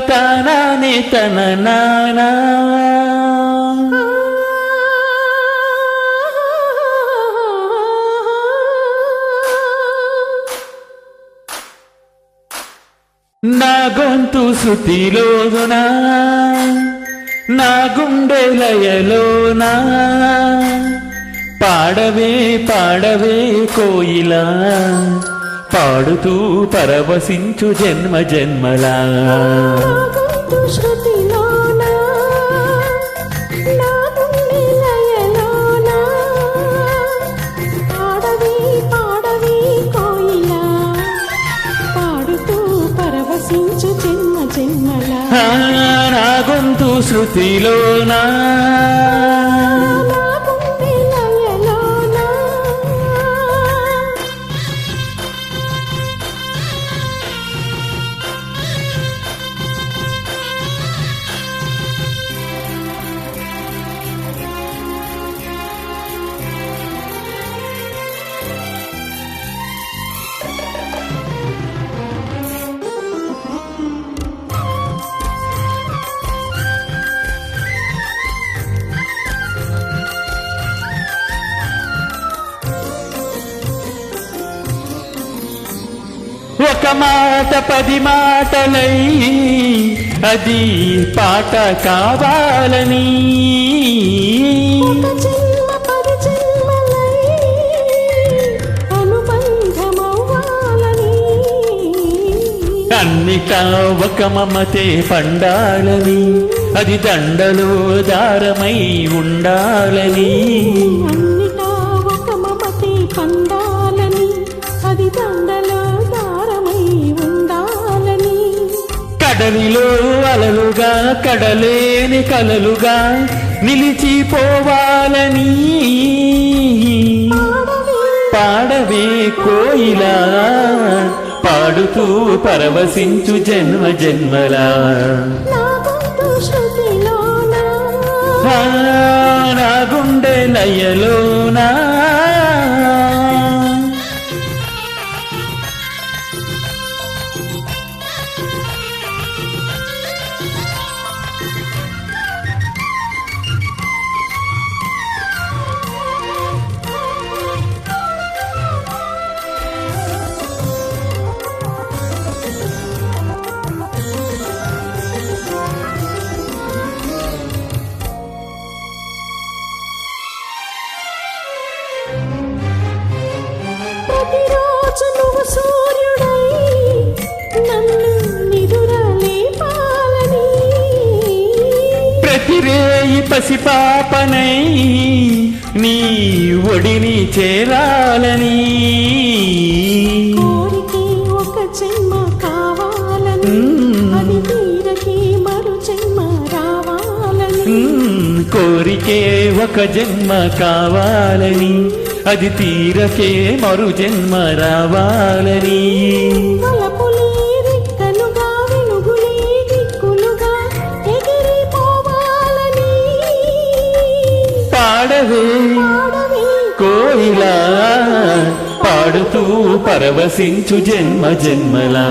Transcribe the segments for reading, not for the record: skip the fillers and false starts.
తనని తన నానా నా గొంతు శృతిలోనా నా గుండె లయలోనా పాడవే పాడవే కోయిలా పాడుతూ పరవశించు జన్మ జన్మలా నా గొంతు శృతిలోనా ఒక మాట 10 మాటలై అది పాట కావాలని అన్నిటా ఒక మమతే పండాలని అది దండలో దారమై ఉండాలని కడలిలో అలలుగా కడలేని కలలుగా నిలిచిపోవాలని పాడవే కోయిలా పాడుతూ పరవశించు జన్మ జన్మలా నా గుండె లయలోనా ప్రతిరోజు నువ్వు సూర్యుడై నన్ను నిదురలేపాలని ప్రతిరేయి పసిపాపనై నీ ఒడిని చేరాలని కోరికే ఒక జన్మ కావాలని అది తీరకే మరు జన్మ రావాలని కోరికే ఒక జన్మ కావాలని అది తీరకే మరు జన్మ రావాలని పాడవే కోయిలా పాడుతూ పరవశించు జన్మ జన్మలా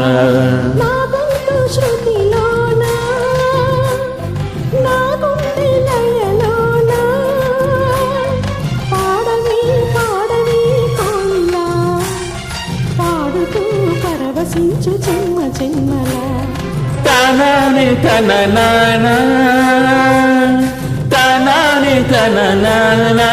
జన్మ జన్మలా తనని తన నానా తనని తన నానా